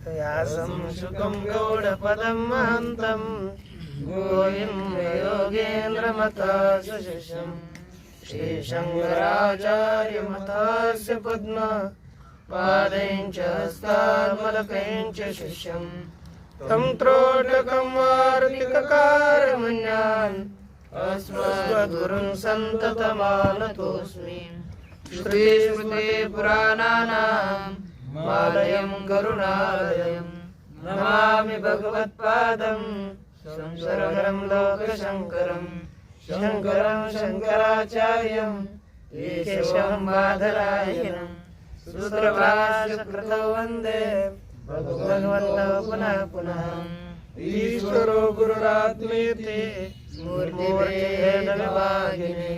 व्यासं शुकं गौडपदं महन्तं गोविन्द योगेन्द्रमता सुशिष्यं श्रीशङ्कराचार्यमतास्य पद्म पादैञ्च हस्तामलकैञ्च शिष्यं तं त्रोटकं वार्तिककारमन्यान् अस्मद्गुरुं सन्ततमानतोऽस्मि। श्रुतिस्मृतिपुराणानाम् आलयं करुणालयं नमामि भगवत्पादं शङ्करं लोकशङ्करं शङ्करं शङ्कराचार्यं केशवं बादरायणं सूत्रभाष्यकृतौ वन्दे भगवन्तौ पुनः पुनः। ईश्वरो गुरुरात्मेति मूर्तिभेदविभागिने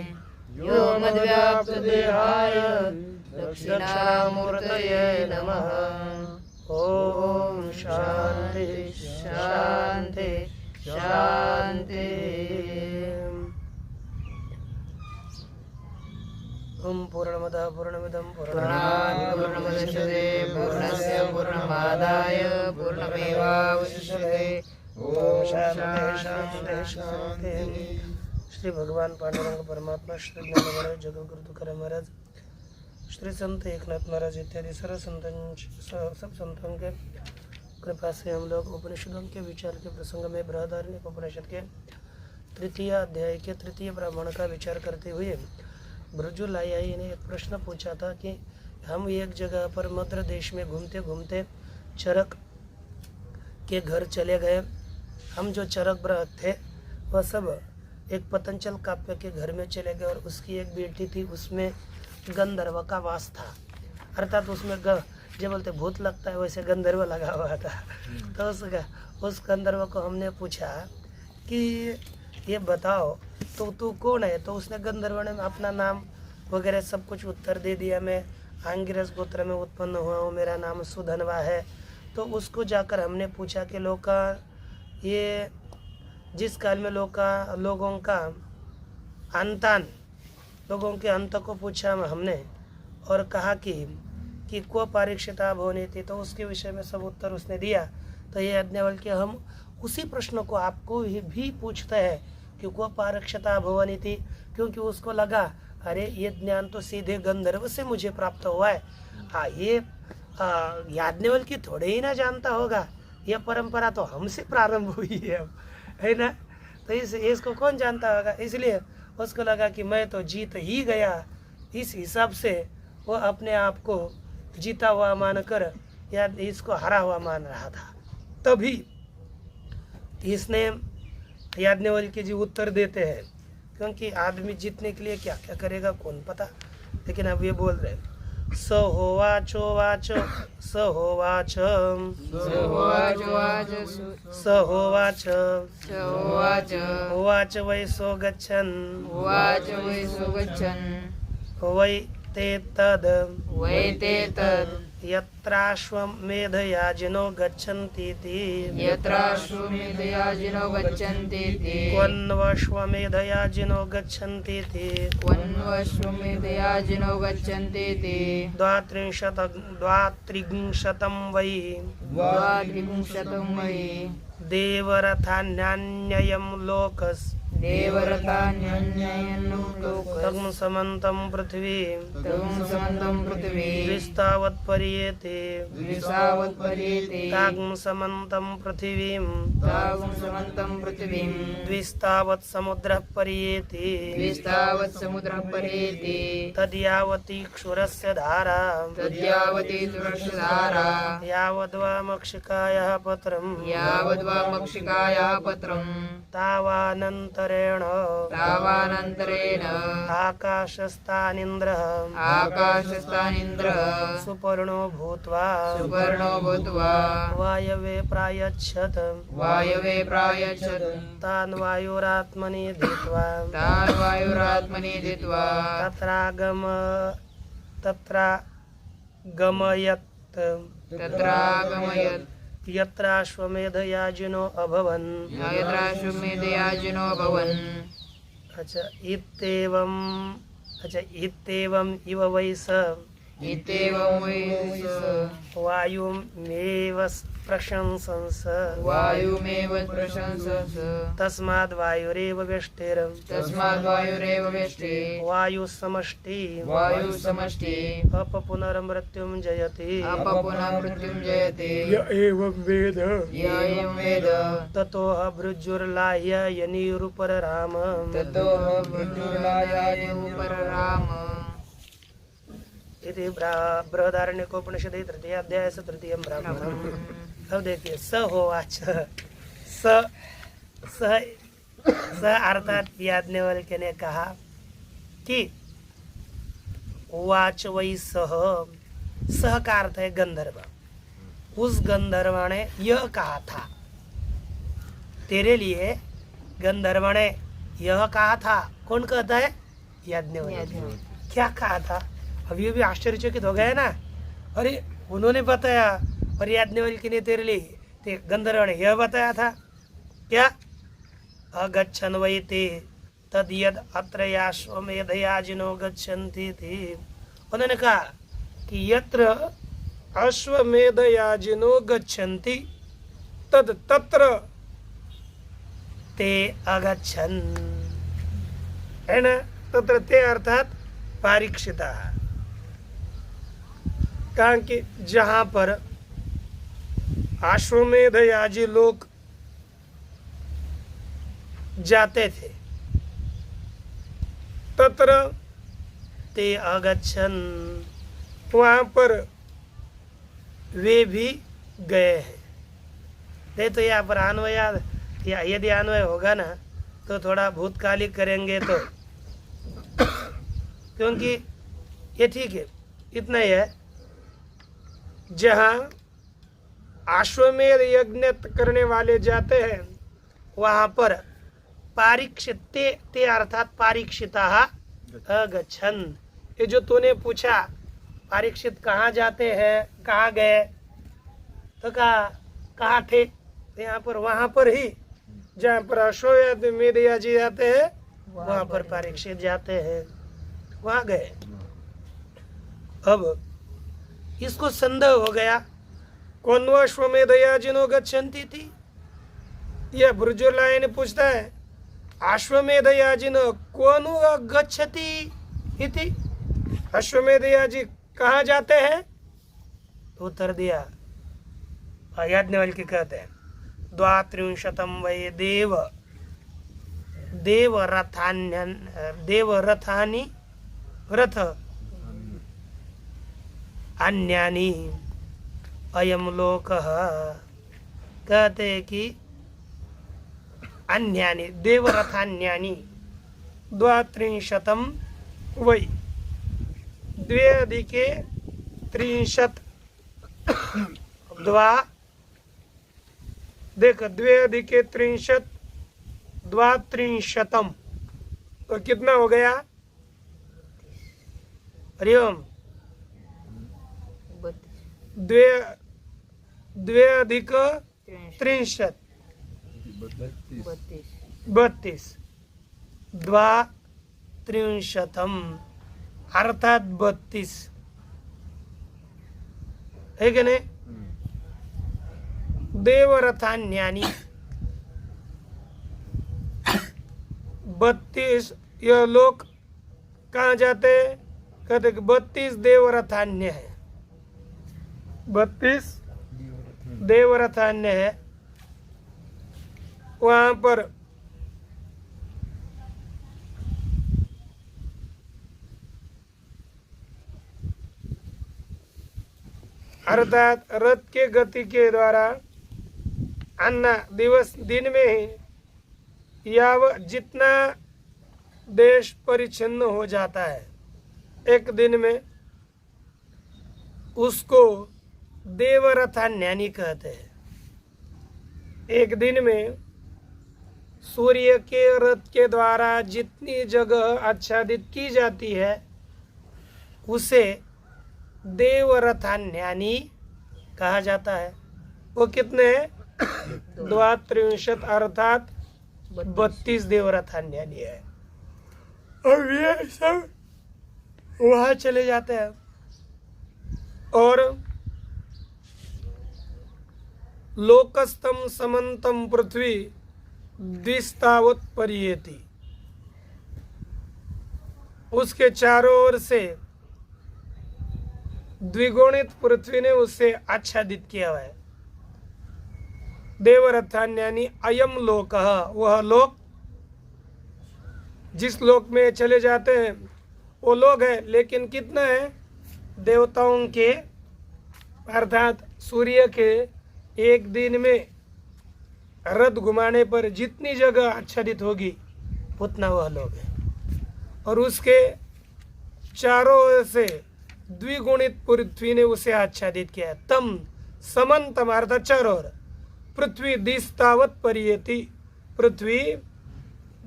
व्योमव्याप्तदेहाय दक्षिणामूर्तये नमः। ओम शांति शांति शांति। ओम पूर्णमदः पूर्णमिदं पूर्णात् पूर्णमुदच्यते पूर्णस्य पूर्णमादाय पूर्णमेवावशिष्यते। ओम शांति शांति शांति। श्री भगवान पांडुरंग परमात्मा, श्री ज्ञानवंत जगद्गुरु तुकाराम महाराज, श्री संत एकनाथ महाराज इत्यादि सर्व सब संतों के कृपा से हम लोग उपनिषदों के विचार के प्रसंग में बृहदारण्यक उपनिषद के तृतीय अध्याय के तृतीय ब्राह्मण का विचार करते हुए ब्रजु लायाई ने एक प्रश्न पूछा था कि हम एक जगह पर मध्य देश में घूमते घूमते चरक के घर चले गए। हम जो चरक ब्रह थे वह सब एक पतंजल काव्य के घर में चले गए और उसकी एक बेटी थी, उसमें गंधर्व का वास था, अर्थात उसमें जो बोलते भूत लगता है वैसे गंधर्व लगा हुआ था। तो उस गंधर्व को हमने पूछा कि ये बताओ तो तू कौन है? तो उसने गंधर्व ने अपना नाम वगैरह सब कुछ उत्तर दे दिया। मैं आंगिरस गोत्र में उत्पन्न हुआ हूँ, मेरा नाम सुधनवा है। तो उसको जाकर हमने पूछा कि ये जिस काल में लोगों का अंतान लोगों के अंत को पूछा हमने और कहा कि को परीक्षिता होनी थी, तो उसके विषय में सब उत्तर उसने दिया। तो ये अज्ञावल कि हम उसी प्रश्न को आपको भी पूछते हैं कि को परीक्षिता भवनी थी, क्योंकि उसको लगा अरे ये ज्ञान तो सीधे गंधर्व से मुझे प्राप्त हुआ है। ये याज्ञवल की थोड़े ही ना जानता होगा, यह परंपरा तो हमसे प्रारंभ हुई है ना। तो इसको कौन जानता होगा? इसलिए उसको लगा कि मैं तो जीत ही गया। इस हिसाब से वो अपने आप को जीता हुआ मानकर या इसको हरा हुआ मान रहा था। तभी इसने याज्ञवल्क्य जी उत्तर देते हैं, क्योंकि आदमी जीतने के लिए क्या क्या करेगा कौन पता। लेकिन अब ये बोल रहे स होवाच होवाच वै सो गच्छन् वै ते तद् यत्राश्वमेधयाजिनो गच्छन्तीति क्वन्वश्वमेधयाजिनो गच्छन्तीति द्वात्रिंशतं वै देवरथान्यान्ययं लोकस् तम समन्तं पृथ्वी द्विस्तावत्पर्येते ताग्म समन्तं पृथिवीं द्विस्तावत् समुद्रः पर्येते तद्यावती क्षुरस्य धारा यावद्वा मक्षिकायाः पत्रम् तावानन्तरेण आकाशस्तानिन्द्रः सुपर्णो भूत्वा वायवे प्रायच्छत् तान् वायुरात्मनि धीत्वा तत्रागमयत् तत्रागमयत् यत्राश्वमेधयाजिनो अभवन् यत्राश्वमेधयाजिनो अभवन् इत्येवम् इव वै स इत्येवं वै स वायुमेव प्रशंसन्स वायुमेव प्रशंसस तस्माद् वायुरेव व्यष्टिर् तस्माद् वायुरेव व्यष्टि वायुसमष्टि वायुसमष्टि अपपुनर्मृत्युं जयति अपपुनर्मृत्युं जयति य एवं वेद य एवं वेद ततोह भृजुर्लाह्य यनिरुपरराम ततोह भृजुर्लाह्योपरराम इति बृहदारण्यकोपनिषदि तृतीयाध्याय से तृतीयं ब्राह्मणम्। अब देखिए स होवाच स अर्थात याज्ञवल्क्य ने कहा कि वाच वै सह का अर्थ है गंधर्व। उस गंधर्व ने यह कहा था, तेरे लिए गंधर्व ने यह कहा था। कौन कहता है? याज्ञवल्क्य। क्या कहा था? अभी भी आश्चर्यचकित हो गया ना। अरे उन्होंने बताया और याज्ञवल्क्य ने तेरे लिए गंधर्व ने यह बताया था। क्या? अगच्छन् वै ते तद यद अत्र अश्वमेधयाजिनो गच्छन्ति थी। उन्होंने कहा कि यत्र अश्वमेधयाजिनो गच्छन्ति तद तत्र ते अगच्छन्, है ना। तत्र ते अर्थात पारीक्षिता। कहा कि जहाँ पर अश्वमेधयाजी लोग जाते थे तत्र ते अगच्छन्, वहाँ पर वे भी गए हैं। नहीं तो यहाँ पर अन्वय या यदि अन्वय होगा ना तो थोड़ा भूतकालिक करेंगे तो, क्योंकि ये ठीक है। इतना ही है, जहाँ अश्वमेध यज्ञ करने वाले जाते हैं वहाँ पर पारीक्षित ते अर्थात पारीक्षिता अगच्छन्। ये जो तूने पूछा परीक्षित कहाँ जाते हैं, कहाँ गए, तो कहाँ थे? यहाँ पर, वहाँ पर ही जहाँ पर अश्वमेध जी जाते हैं वहाँ पर परीक्षित जाते हैं, वहाँ गए। अब इसको संदेह हो गया, कौन अश्वमेधयाजिनो गच्छन्ति थी। यह भृजुर्लाह्य ने पूछता है अश्वमेधयाजिनो कौन गच्छति इति, अश्वमेधयाजी कहाँ जाते हैं? तो उत्तर दिया याज्ञवल्क्य कहते हैं 32 वै देवरथानि रथ अन्यानि अयम लोकः। कहते कि अन्यानि देवरथान्यानि 32 वै 2+30 देख 2+30 32, तो कितना हो गया? हरिओम 2+30 32 अर्थात 32 है कि नहीं? देवरथान्यानि 32 यह लोग कहाँ जाते? कहते कि 32 देवरथान्य है, 32 देवरथान्य है। वहाँ पर अर्थात रथ के गति के द्वारा अन्ना दिन में ही जितना देश परिच्छिन्न हो जाता है एक दिन में, उसको देवरथान्यानि कहते हैं। एक दिन में सूर्य के रथ के द्वारा जितनी जगह आच्छादित की जाती है उसे देवरथान्यानि कहा जाता है, वो कितने हैं? 32 अर्थात 32 देवरथान्यानी है। और ये सब वहां चले जाते हैं और लोकस्तम समन्तम पृथ्वी द्विस्तावत परियेति, उसके चारों ओर से द्विगुणित पृथ्वी ने उससे आच्छादित किया हुआ है। देवरथान्यानी अयम लोक, वह लोक, जिस लोक में चले जाते हैं वो लोग है, लेकिन कितना है? देवताओं के अर्थात सूर्य के एक दिन में रथ घुमाने पर जितनी जगह आच्छादित होगी उतना वह लोग है। और उसके चारों ओर से द्विगुणित पृथ्वी ने उसे आच्छादित किया है। तम समन्तम अर्थात चारों ओर, पृथ्वी दिस्तावत परियेति, पृथ्वी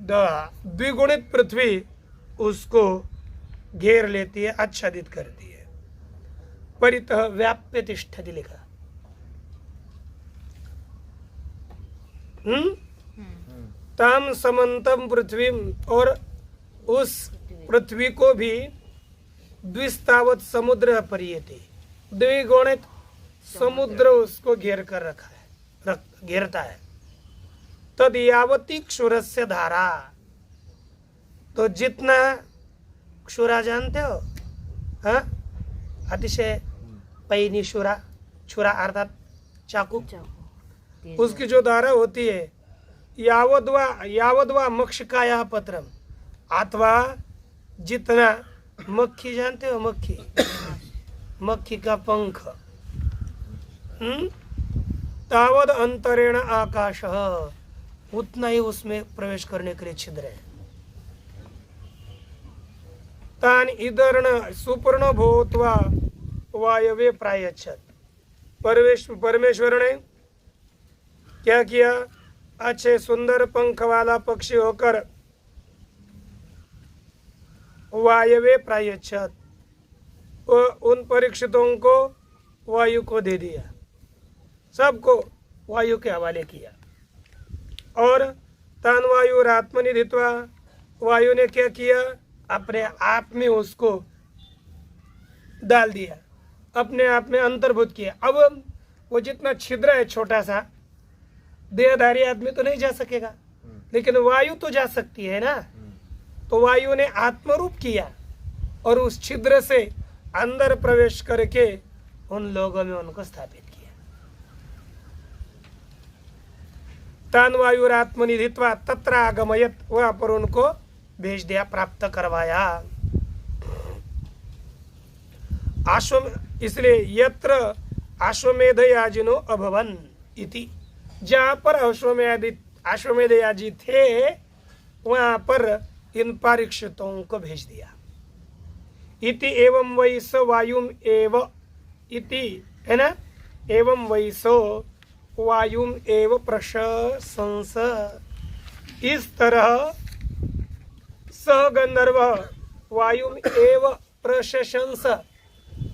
द्विगुणित पृथ्वी उसको घेर लेती है, आच्छादित करती है। परितः व्याप्य तिष्ठति लिखा। ताम समन्तम पृथ्वी, और उस पृथ्वी को भी द्विस्तावत समुद्र परियेति, द्विगुणित समुद्र उसको घेर कर रखा है, घेरता है। तद यावती क्षुरस्य धारा, तो जितना क्षुरा जानते हो, हाँ, अतिशय पैनी छुरा, छुरा अर्थात चाकू, उसकी जो धारा होती है, यावद्वा मक्षकाया पत्रम, अथवा जितना मक्खी जानते हो, मक्खी, मक्खी का पंख, तावद अंतरेण आकाश, उतना ही उसमें प्रवेश करने के लिए छिद्र है। तान इदर्ण सुपर्ण भूत्वा वायवे प्रायच्छत, परमेश्वर ने क्या किया? अच्छे सुंदर पंख वाला पक्षी होकर वायवे प्रायच्छत, उन परीक्षितों को वायु को दे दिया, सबको वायु के हवाले किया। और तान वायु आत्मनिधित्वा, वायु ने क्या किया? अपने आप में उसको डाल दिया, अपने आप में अंतर्भूत किया। अब वो जितना छिद्र है छोटा सा, देहधारी आदमी तो नहीं जा सकेगा, लेकिन वायु तो जा सकती है ना। तो वायु ने आत्मरूप किया और उस छिद्र से अंदर प्रवेश करके उन लोगों में उनको स्थापित किया। तान वायु आत्मनिधित्वा तत्र आगमयत, वहां पर उनको भेज दिया, प्राप्त करवाया। इसलिए यत्र अश्वमेधयाजिनो अभवन इति, जहाँ पर अश्वमेध याजी थे वहां पर इन परीक्षितों को भेज दिया। इति एवं वैस वायुम एव इति, है ना, एवं वैसो वायुम एव प्रशंस, इस तरह स गंधर्व वायुम एव प्रशंस,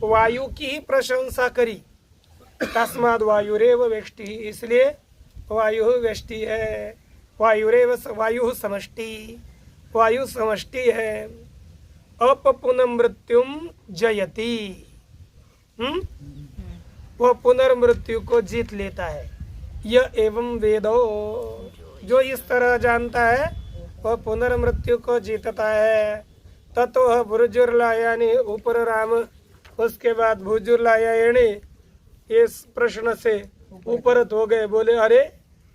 वायु की ही प्रशंसा करी। तस्माद वायुरेव वेष्टि, इसलिए वायु वेष्टि है। वायुरेव वायु समष्टि, वायु समष्टि है। अपपुनर्मृत्युम जयति, वह पुनर्मृत्यु को जीत लेता है। यह एवं वेदो, जो इस तरह जानता है वह पुनर्मृत्यु को जीतता है। ततो भुजुर्लायानी ऊपर राम, उसके बाद भुजुर्लायानी इस प्रश्न से ऊपर हो गए, बोले अरे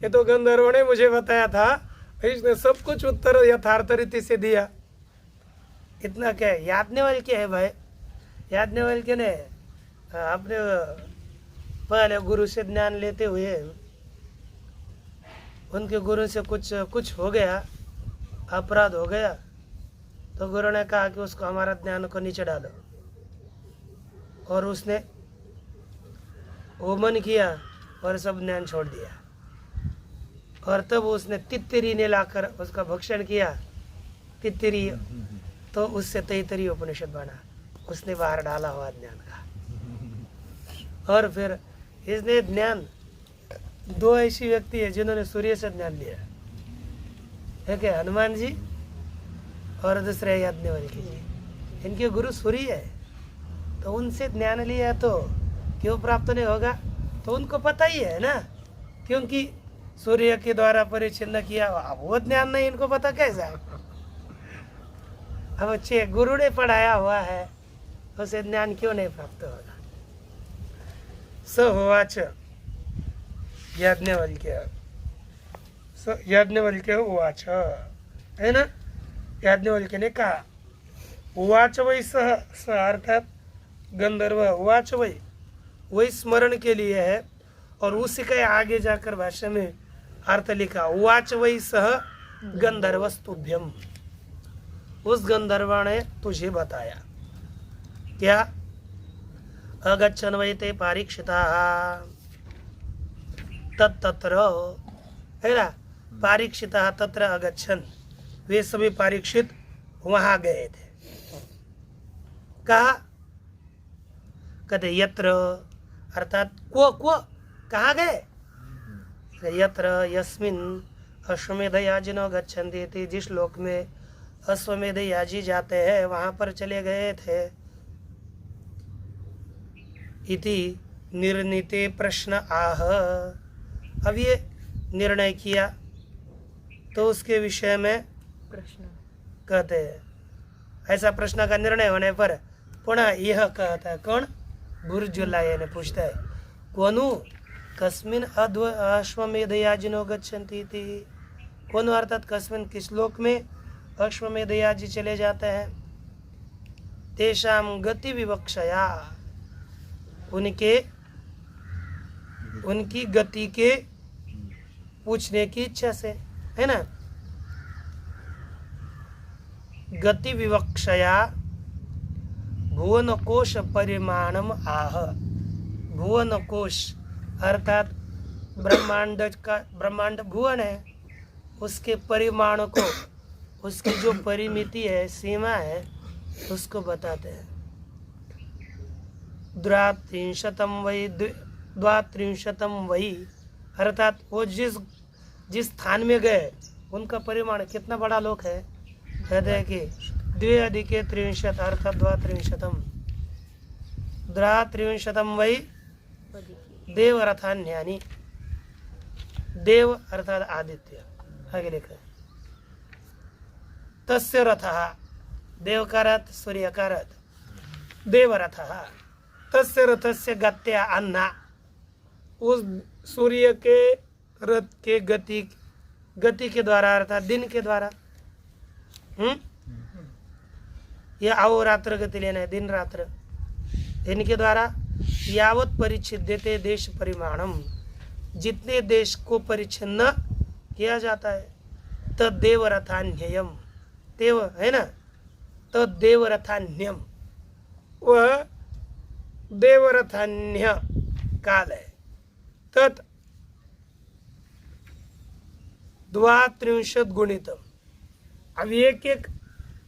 ये तो गंधर्व ने मुझे बताया था, इसने सब कुछ उत्तर यथार्थ रीति से दिया। इतना क्या है, याज्ञवल्क्य क्या है भाई, याज्ञवल्क्य ने अपने पहले गुरु से ज्ञान लेते हुए उनके गुरु से कुछ हो गया, अपराध हो गया, तो गुरु ने कहा कि उसको हमारा ज्ञान को नीचे डालो, और उसने होमन किया और सब ज्ञान छोड़ दिया। और तब उसने तित्तरी ने लाकर उसका भक्षण किया, तित्तरी, तो उससे तैतरी उपनिषद बना, उसने बाहर डाला हुआ ज्ञान का। और फिर इसने ज्ञान, दो ऐसी व्यक्ति है जिन्होंने सूर्य से ज्ञान लिया है क्या? हनुमान जी और दूसरे याज्ञवल्क्य जी। इनके गुरु सूर्य है, तो उनसे ज्ञान लिया तो क्यों प्राप्त नहीं होगा? तो उनको पता ही है ना, क्योंकि सूर्य के द्वारा परिच्छिन्न किया। अब वो ज्ञान नहीं, इनको पता कैसा है? अब अच्छे गुरु ने पढ़ाया हुआ है, उसे ज्ञान क्यों नहीं प्राप्त होगा? स होवाच याज्ञवल्क्य, याज्ञवल्क्य उवाच, है ना? याज्ञवल्क्य ने कहा, उवाच वही सह, स अर्थात गंधर्व, उवाच वही स्मरण के लिए है, और उसी का आगे जाकर भाषा में अर्थ लिखा, उवाच वही सह गंधर्वस्तुभ्यम, उस गंधर्व ने तुझे बताया क्या? अगच्छन वै ते पारीक्षिताः तत्र, है ना? पारीक्षिताः तत्र अगच्छन, वे सभी परीक्षित वहां गए थे। कहा? कहते यत्र, अर्थात को कहाँ गए? यत्र यस्मिन् अश्वमेध याजिनो गच्छन्ति थी, जिस लोक में अश्वमेध याजी जाते हैं वहां पर चले गए थे। इति निर्णीते प्रश्न आह, अब ये निर्णय किया तो उसके विषय में प्रश्न कहते हैं, ऐसा प्रश्न का निर्णय होने पर पुनः यह कहता है, कौन? गुरुजुल्लाय ने पूछता है, कोनु कस्मिन अश्वमेध याजिनो गच्छन्ति थी, कोनु अर्थात कस्मिन, किस लोक में अश्वमेध याजी चले जाते हैं। तेषाम गति विवक्षया, उनकी गति के पूछने की इच्छा से, है ना? गति विवक्षया भुवन कोश परिमाणम आह, भुवन कोश अर्थात ब्रह्मांड भुवन है, उसके परिमाण को, उसकी जो परिमिति है, सीमा है, उसको बताते हैं। द्वात्रिंशतम वही, अर्थात वो जिस स्थान में गए उनका परिमाण कितना बड़ा लोक है? कहते हैं कि 2+3 अर्थात द्वात्रिंशतम वही देवरथान्यानि, देव अर्थात आदित्य, आगे लिखा है। तस्य रथः, देव का रथ, सूर्य का रथ, देवरथः, तस्य रथस्य गत्या अन्ना, उस सूर्य के रथ के गति के द्वारा, अर्थात दिन के द्वारा, यह अहोरात्र गति लेना है, दिन रात्र, इनके द्वारा यावत परिच्छिद्यते देश परिमाणम, जितने देश को परिच्छिन्न किया जाता है, तद्देवरथान्ययम, देव है ना, तद्देवरथान्यम, वह देवरथान्य काल है। तत् 32 गुणितम, अब एक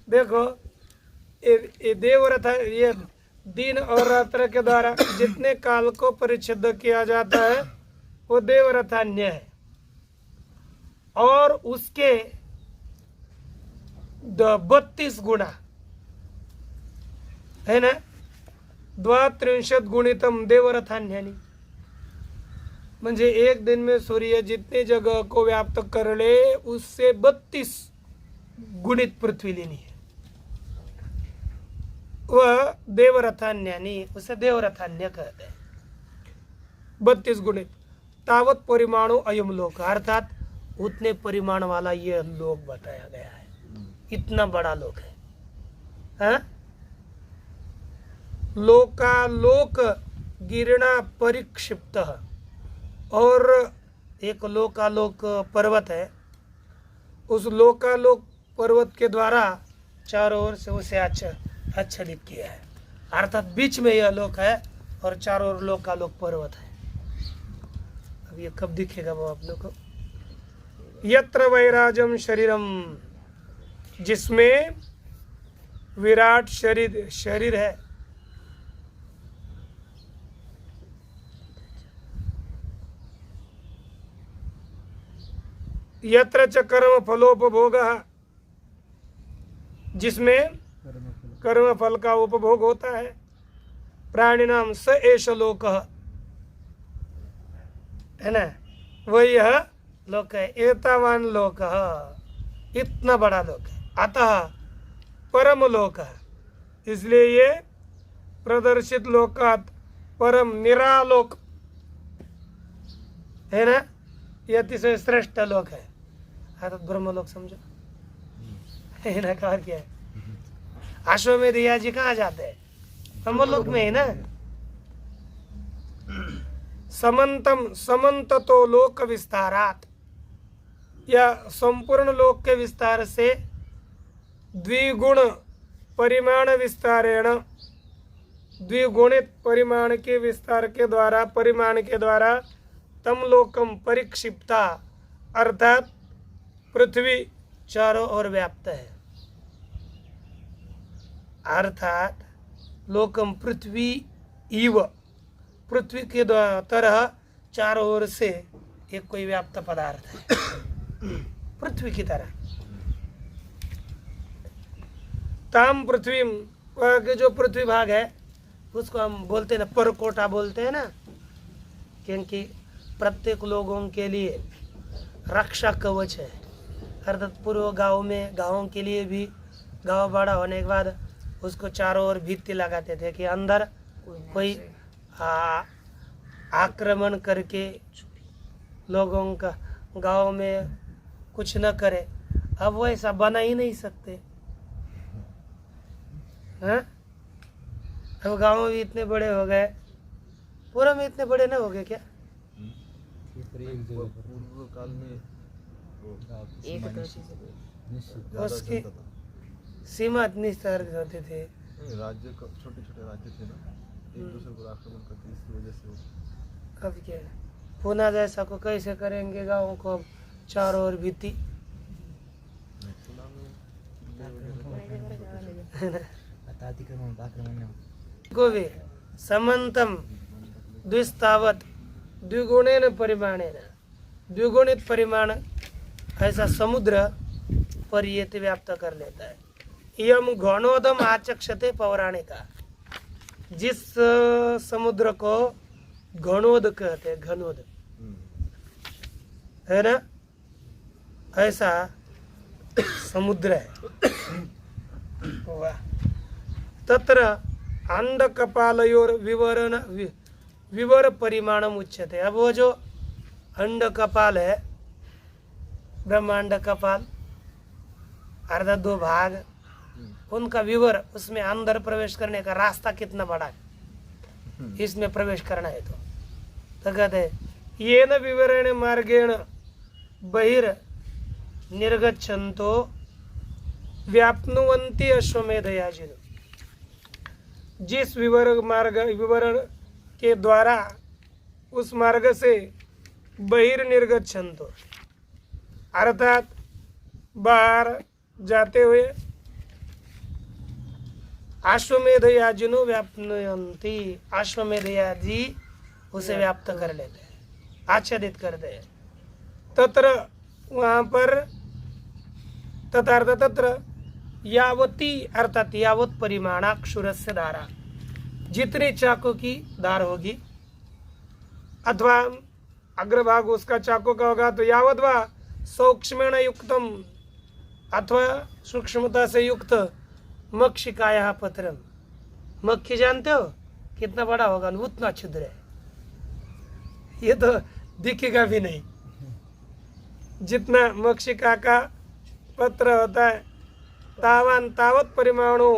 देखो, ये देवरथ, ये दिन और रात्र के द्वारा जितने काल को परिच्छिन्न किया जाता है वो देवरथान्य है, और उसके 32 गुणा, है ना? 32 गुणितम देवरथान्यानी, म्हणजे एक दिन में सूर्य जितने जगह को व्याप्त कर ले, उससे 32 गुणित पृथ्वी लेनी है, वह देवरथान्यानी, उसे देवरथान्य कहते हैं। 32 गुणित, तावत परिमाणु अयम लोक, अर्थात उतने परिमाण वाला यह लोक बताया गया है, इतना बड़ा लोक है, हाँ? लोकालोक गिरणा परिक्षिप्त, और एक लोकालोक पर्वत है, उस लोकालोक पर्वत के द्वारा चारों ओर से उसे आच्छादित किया है, अर्थात बीच में यह लोक है और चारों ओर लोकालोक पर्वत है। अब ये कब दिखेगा वो आप लोग को? यत्र वैराजम शरीरम, जिसमें विराट शरीर है, यत्र च कर्म फलोपभोग, जिसमें कर्म फल का उपभोग होता है, प्राणिनाम स एष लोक, है ना, वो यह लोक है। एतावान लोक, इतना बड़ा लोक है। अतः परम लोक है, इसलिए ये प्रदर्शित लोकात परम निरालोक है ना, ये अतिशय श्रेष्ठ लोक है। आता ब्रह्मलोक समझो है ना, कहा क्या है। अश्वमेध जी कहाँ जाते हैं? ब्रह्मलोक में है ना। समंततो लोक विस्तारात, या संपूर्ण लोक के विस्तार से द्विगुण परिमाण विस्तारेण, द्विगुणित परिमाण के विस्तार के द्वारा, परिमाण के द्वारा तम लोकम परिक्षिप्ता, अर्थात पृथ्वी चारों ओर व्याप्त है। अर्थात लोकम पृथ्वी इव, पृथ्वी के तरह चारों ओर से एक कोई व्याप्त पदार्थ है, पृथ्वी की तरह। ताम पृथ्वी, के जो पृथ्वी भाग है उसको हम बोलते हैं ना, परकोटा बोलते हैं ना, क्योंकि प्रत्येक लोगों के लिए रक्षा कवच है। अर्थात पूर्व गाँव में, गाँवों के लिए भी गाँव बड़ा होने के बाद उसको चारों ओर भित्ति लगाते थे कि अंदर कोई आक्रमण करके लोगों का गांव में कुछ न करे। अब वो ऐसा बना ही नहीं सकते हैं। अब गांव भी इतने बड़े हो गए, पूरा में इतने बड़े ना हो गए क्या? पूर्व काल में उसकी सीमा इतनी निर्धारित होते थे। राज्य, छोटे छोटे राज्य थे ना, एक दूसरे को आक्रमण करते, इसकी वजह से। अब क्या है, पुणे जैसा को कैसे करेंगे गाँव को? अब चारों ओर भीति को भी समंतम द्विस्तावत द्विगुणेन परिमाणेन, द्विगुणित परिमाण ऐसा समुद्र पर ये व्याप्त कर लेता है। यम घनोदम आचक्षते पौराणिका, जिस समुद्र को घनोद कहते हैं, घनोद है ना, ऐसा समुद्र है। वाह। तत्र अंड कपालयोर विवरण विवर परिमाणम उच्यते। अब वो जो अंड कपाल है, ब्रह्मांड कपाल, अर्थात दो भाग, उनका विवर, उसमें अंदर प्रवेश करने का रास्ता कितना बड़ा है, इसमें प्रवेश करना है तो कहते ये न विवरण मार्गेण बहिर निर्गच्छन्तो व्याप्नुवन्ति अश्वमेधयाजिनो, जिस विवरण के द्वारा उस मार्ग से बहिर्निर्गच्छन्तो, अर्थात बाहर जाते हुए अश्वमेधयाजिनो व्याप्नुवन्ति, अश्वमेधयाजी उसे व्याप्त कर लेते हैं, आच्छादित करते हैं। तत्र वहाँ पर तथार्थ तत्र यावती, अर्थात यावत परिमाणाक्षुरस्य धारा, जितनी चाकू की धार होगी, अथवा अग्रभाग उसका चाकू का होगा तो यावत वा सूक्ष्मेण युक्तम, अथवा सूक्ष्मता से युक्त मक्षिकाया पत्रम, मक्खी जानते हो कितना बड़ा होगा, उतना छिद्र है, ये तो दिखेगा भी नहीं। जितना मक्षिका का पत्र होता है, तावान तावत परिमाणु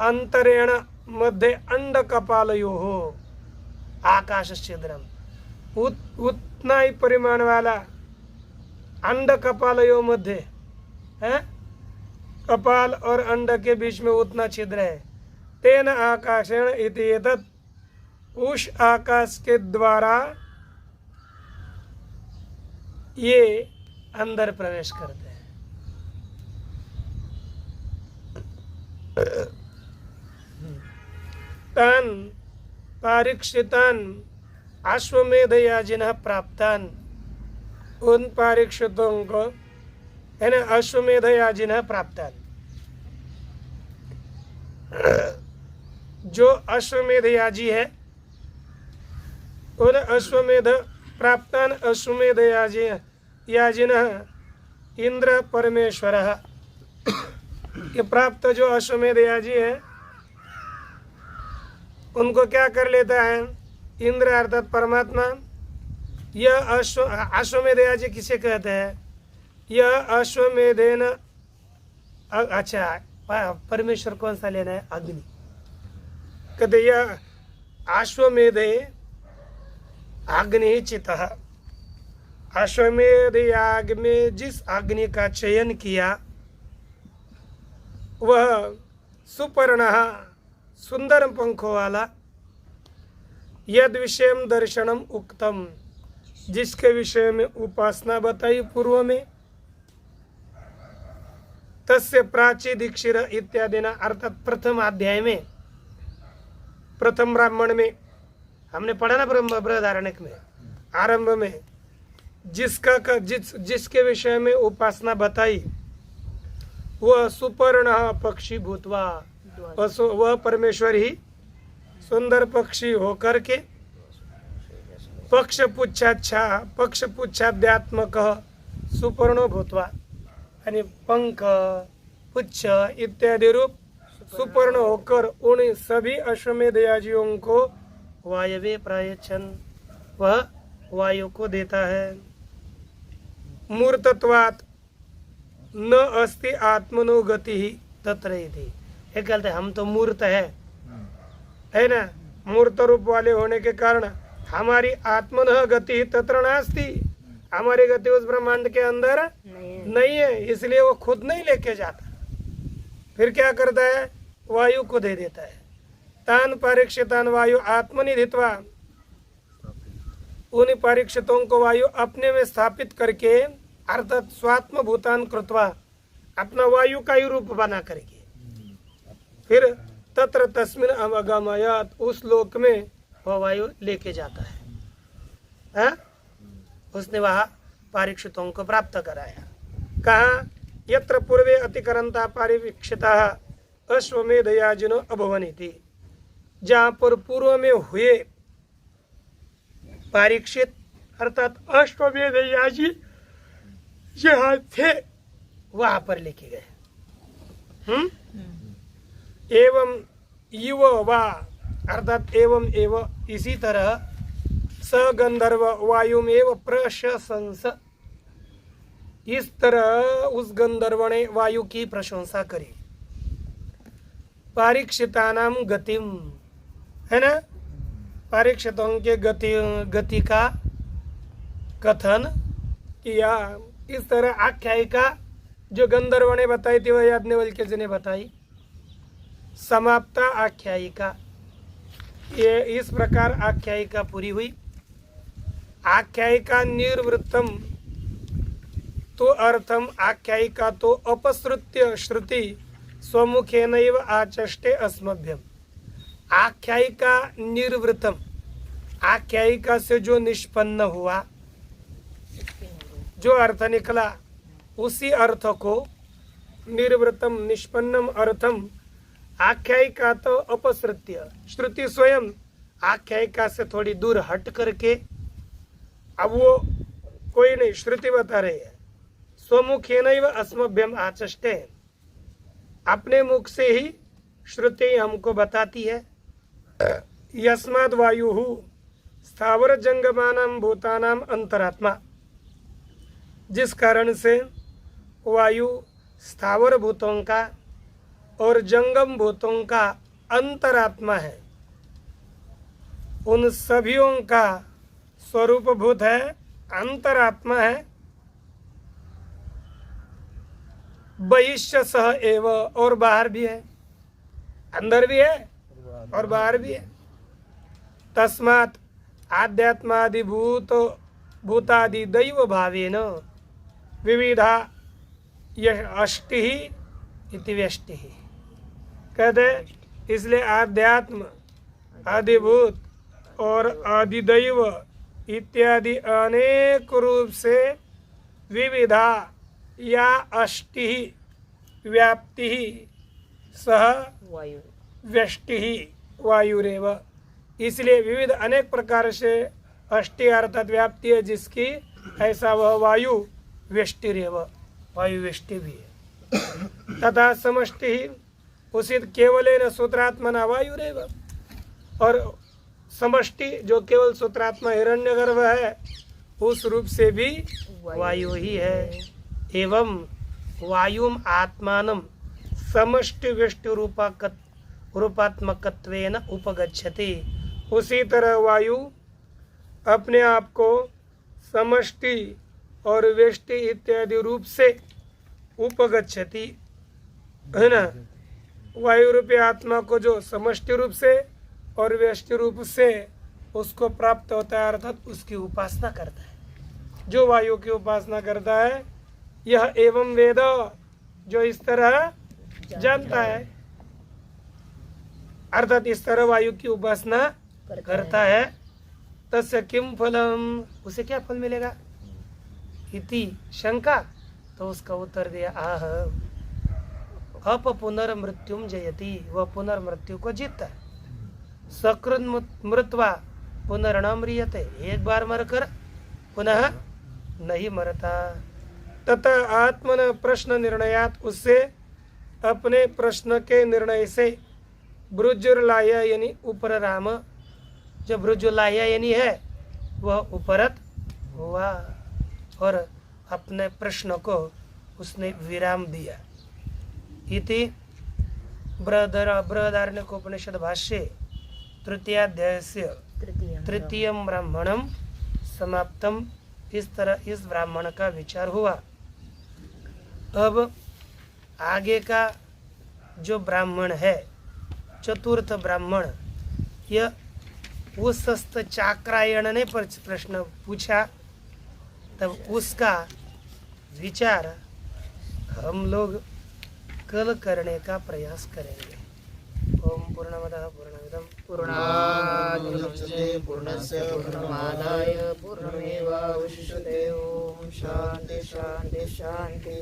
अंतरेण मध्य अंड कपालयो हो आकाश छिद्रम, उतना ही परिमाण वाला अंड कपालयो मध्य है, कपाल और अंड के बीच में उतना छिद्र है। तेन आकाशेण इति एतत्, उस आकाश के द्वारा ये अंदर प्रवेश करते हैं। तान पारीक्षितान अश्वमेधयाजिनः प्राप्तान उन परीक्षितों को है ना अश्वमेध याजिन प्राप्त, जो अश्वमेध याजी है उन अश्वमेध प्राप्तान अश्वमेध याजिन इंद्र परमेश्वर, ये प्राप्त जो अश्वमेध याजी है उनको क्या कर लेता है इंद्र अर्थात परमात्मा। यह अश्वमेध याजी किसे कहते हैं? यह अश्वमेधेन, अच्छा परमेश्वर कौन सा लेना है? अग्नि। कहते यह अश्वमेधे अग्नि चितः, अश्वमेध याग में जिस अग्नि का चयन किया वह सुपर्ण सुंदर पंखों वाला, यद विषयम दर्शनम उक्तम, जिसके विषय में उपासना बताई पूर्व में, तस्य प्राची दीक्षिर इत्यादि ना, अर्थात प्रथम अध्याय में प्रथम ब्राह्मण में हमने पढ़ा ना बृहदारण्यक में आरंभ में, जिसके विषय में उपासना बताई वह सुपर्ण पक्षी भूतवा, वह परमेश्वर ही सुंदर पक्षी होकर के पक्ष पुच्छाध्यात्मक सुपर्णो भूतवा, यानी पंख पुच्छ इत्यादि रूप सुपर्ण होकर उन सभी अश्वमेध याजियों को वायवे प्रायच्छन, वह वायु को देता है। मूर्तत्वात् न अस्ति आत्मनो गति ही तत्र इति, ये कहते हम तो मूर्त है ना, मूर्त रूप वाले होने के कारण हमारी आत्मन गति तत्र नास्ति, हमारी गति उस ब्रह्मांड के अंदर नहीं है, इसलिए वो खुद नहीं लेके जाता, फिर क्या करता है वायु को दे देता है। तान परीक्षितान वायु आत्मनिधित्वा, उन परीक्षितों को वायु अपने में स्थापित करके अर्थात स्वात्म भूतान कृत्वा, अपना वायु का ही रूप बना करके फिर तत्र तस्मिन अवगमयत, उस लोक में वह वायु लेके जाता है। उसने वहाँ परीक्षितों को प्राप्त कराया। कहा यत्र पूर्वे अतिकरंता परिवीक्षिता अश्वमेध याजिनो अभवनिति, जहाँ पर पूर्व में हुए परीक्षित अर्थात अश्वमेध याजी जहाँ थे वहाँ पर लेके गए। एवं युव वा अर्थात एवं एव, इसी तरह स गंधर्व वायुमेव प्रशंस, इस तरह उस गंधर्व ने वायु की प्रशंसा करी। परीक्षितानाम गतिम, है ना, परीक्षितों के गति का कथन किया। इस तरह आख्यायिका जो गंधर्व ने बताई थी वह याज्ञवल्क्य जी ने बताई। समाप्ता आख्यायिका, ये इस प्रकार आख्यायिका पूरी हुई। आख्यायिका निर्वृत्तम तो अर्थम, आख्यायिका तो अपसृत्य श्रुति स्वमुखेनैव आचष्टे अस्मभ्यम। आख्यायिका निर्वृत्तम, आख्यायिका से जो निष्पन्न हुआ, जो अर्थ निकला उसी अर्थ को निर्वृत्तम निष्पन्नम अर्थम, आख्यायिका तो अपसृत्य, श्रुति स्वयं आख्यायिका से थोड़ी दूर हट करके, अब वो कोई नहीं श्रुति बता रही है, स्वमुखेनैव अस्मभ्यम आचष्टे, अपने मुख से ही श्रुति हमको बताती है। यस्माद् वायुः स्थावर जंगमानां भूतानां अंतरात्मा, जिस कारण से वायु स्थावर भूतों का और जंगम भूतों का अंतरात्मा है, उन सभीयों का स्वरूप भूत है, अंतरात्मा है। बहिष्य सह एव, और बाहर भी है, अंदर भी है और बाहर भी है। तस्मात् आध्यात्मादिभूत भूतादि दैव भावेन विविधा अष्टि इति व्यष्टि, कहते इसलिए आध्यात्म आदिभूत और आदिदैव इत्यादि अनेक रूप से विविधा या अष्टि व्याप्ति सह वायु व्यष्टि वायुरेव। इसलिए विविध अनेक प्रकार से अष्टि अर्थात व्याप्ति है जिसकी, ऐसा वह वायु व्यष्टिरेव, वायु व्यष्टि भी है। तथा समष्टि उसी केवलेन सूत्रात्मना वायुरेव, और समष्टि जो केवल सूत्रात्मा हिरण्यगर्भ है उस रूप से भी वायु ही है। एवं वायुम आत्मानं समष्टि व्यष्टि रूपात्मकत्वेन उपगच्छति। उसी तरह वायु अपने आप को समष्टि और व्यष्टि इत्यादि रूप से उपगच्छति, है ना। वायु रूपी आत्मा को जो समष्टि रूप से और व्यष्टि रूप से उसको प्राप्त होता है, अर्थात उसकी उपासना करता है। जो वायु की उपासना करता है, यह एवं वेद जो इस तरह जानता है, अर्थात इस तरह वायु की उपासना करता है, तस्य किम फलम, उसे क्या फल मिलेगा, इति शंका। तो उसका उत्तर दिया, आह अप पुनर्मृत्युम जयति, वह पुनर्मृत्यु को जीतता है। सकृत मृत्वा पुनर्न म्रियते, एक बार मरकर पुनः नहीं मरता। तथा आत्मन प्रश्न निर्णयात, उससे अपने प्रश्न के निर्णय से ब्रुजुर्लाया यानी उपराम, जो ब्रुजुलाया यानी है वह उपरत हुआ और अपने प्रश्न को उसने विराम दिया। इति बृहदारण्यकोपनिषद भाष्ये तृतीयाध्यायस्य तृतीयं ब्राह्मणम समाप्तम। इस तरह इस ब्राह्मण का विचार हुआ। अब आगे का जो ब्राह्मण है, चतुर्थ ब्राह्मण, यह उस चाक्रायण ने प्रश्न पूछा, तब उसका विचार हम लोग कल करने का प्रयास करेंगे। ओम पूर्णमदः पूर्णमिदं पूर्णात् पूर्णमुदच्यते पूर्णस्य पूर्णमादाय पूर्णमेवावशिष्यते। ओम शांति शांति शांति।